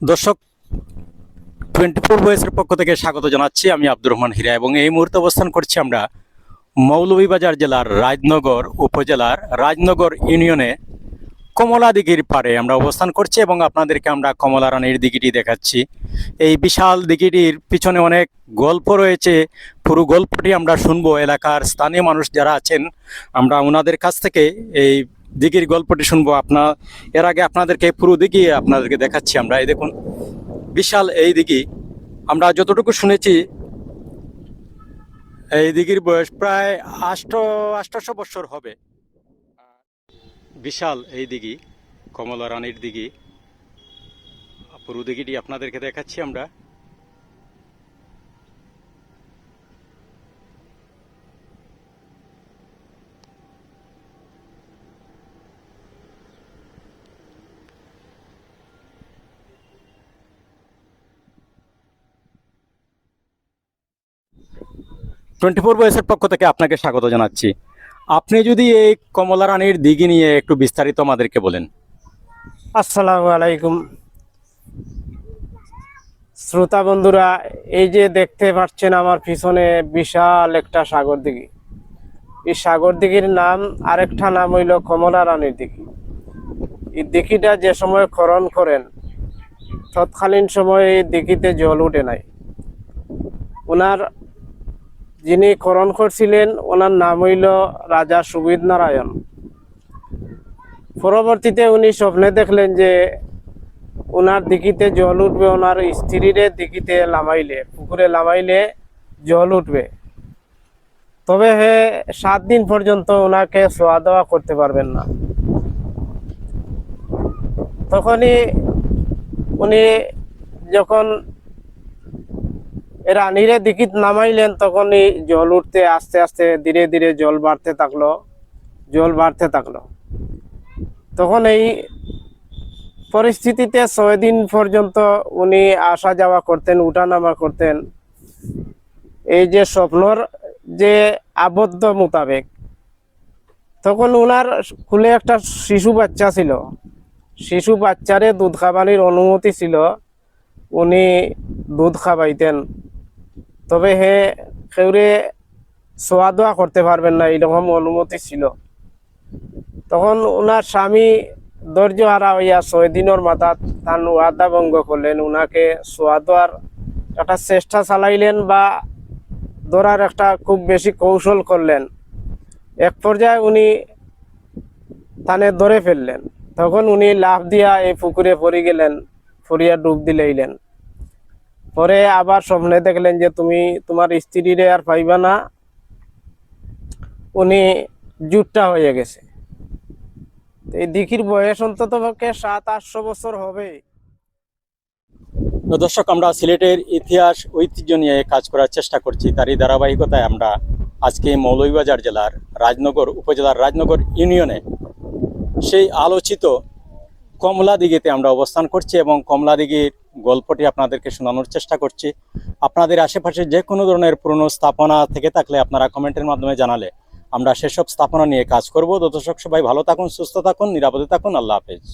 দর্শক 24 ভয়েসের পক্ষ থেকে স্বাগত জানাচ্ছি। আমি আব্দুর রহমান হীরা এবং এই মুহূর্তে অবস্থান করছি আমরা মৌলভীবাজার জেলার রাজনগর উপজেলার রাজনগর ইউনিয়নে কমলা দিঘির পাড়ে আমরা অবস্থান করছি এবং আপনাদেরকে আমরা কমলা রানীর দিঘিটি দেখাচ্ছি। এই বিশাল দিঘিটির পিছনে অনেক গল্প রয়েছে, পুরো গল্পটি আমরা শুনবো। এলাকার স্থানীয় মানুষ যারা আছেন আমরা ওনাদের কাছ থেকে এই দিঘির গল্পটি শুনবো। এর আগে আপনাদেরকে পুরো দিঘি আপনাদেরকে দেখাচ্ছি আমরা। এই দেখুন বিশাল এই দিঘি, আমরা যতটুকু শুনেছি এই দিঘির বয়স প্রায় 800 বছর হবে। বিশাল এই দিঘি কমলা রানীর দিঘি, পুরো দিঘিটি আপনাদেরকে দেখাচ্ছি আমরা। টোয়েন্টি ফোর ভয়েসের পক্ষ থেকে আপনাকে স্বাগত জানাচ্ছি। আপনি যদি এই কমলা রানীর দিঘি নিয়ে একটু বিস্তারিত আমাদেরকে বলেন। আসসালামু আলাইকুম শ্রোতা বন্ধুরা, এই যে দেখতে পাচ্ছেন আমার পিছনে বিশাল একটা সাগর দিঘি। এই সাগর দিঘির নাম, আরেকটা নাম হইল কমলা রানীর দিঘি। এই দিঘিটা যে সময় খনন করেন তৎকালীন সময়ে এই দিঘিতে জল উঠে নাই। ওনার যিনি খনন করছিলেন ওনার নাম হইল রাজা সুবিদ নারায়ণ। পরবর্তীতে উনি স্বপ্নে দেখলেন যে ওনার দিঘিতে জল উঠবে, ওনার স্ত্রীরে দিঘিতে লামাইলে, পুকুরে লামাইলে জল উঠবে, তবে 7 দিন পর্যন্ত ওনাকে ছোঁয়া দেওয়া করতে পারবেন না। তখনই উনি যখন রানীরে দিঘিত নামাইলেন তখনই জল উঠতে আস্তে আস্তে ধীরে ধীরে জল বাড়তে থাকলো। তখন এই পরিস্থিতিতে 6 দিন পর্যন্ত উনি আসা যাওয়া করতেন, উঠানামা করতেন। এই যে স্বপ্নর যে আবদ্ধ মোতাবেক, তখন উনার কুলে একটা শিশু বাচ্চা ছিল। শিশু বাচ্চারে দুধ খাবানির অনুমতি ছিল, উনি দুধ খাবাইতেন, তবে কেউরে ছোঁয়া দোয়া করতে পারবেন না এরকম অনুমতি ছিল। তখন ওনার স্বামী ধৈর্য হারা হইয়া 6 দিনের মাথা তার ওয়াদা ভঙ্গ করলেন। উনাকে ছোঁয়া দেওয়ার একটা চেষ্টা চালাইলেন বা ধরার একটা খুব বেশি কৌশল করলেন। এক পর্যায়ে উনি তানে ধরে ফেললেন। তখন উনি লাফ দিয়া এই পুকুরে পড়ে গেলেন, পড়িয়া ডুব দিলেইলেন। পরে আবার স্বপ্নে দেখলেন যে তুমি তোমার স্ত্রীরে আর পাইবা না, উনি জুটটা হয়ে গেছে। এই দিঘির বয়স অন্তত পক্ষে 700-800 বছর হবে। তো দর্শক, আমরা সিলেটের ইতিহাস ঐতিহ্য নিয়ে কাজ করার চেষ্টা করছি। তারই ধারাবাহিকতায় আমরা আজকে মৌলভীবাজার জেলার রাজনগর উপজেলার রাজনগর ইউনিয়নে সেই আলোচিত কমলা দিঘিতে আমরা অবস্থান করছি এবং কমলা দিঘির গল্পটি আপনাদেরকে শোনানোর চেষ্টা করছি। আপনাদের আশেপাশে যে কোনো ধরনের পুরনো স্থাপনা থেকে থাকলে আপনারা কমেন্টের মাধ্যমে জানালে আমরা সেসব স্থাপনা নিয়ে কাজ করব। তো দর্শক, সবাই ভালো থাকুন, সুস্থ থাকুন, নিরাপদে থাকুন। আল্লাহ হাফেজ।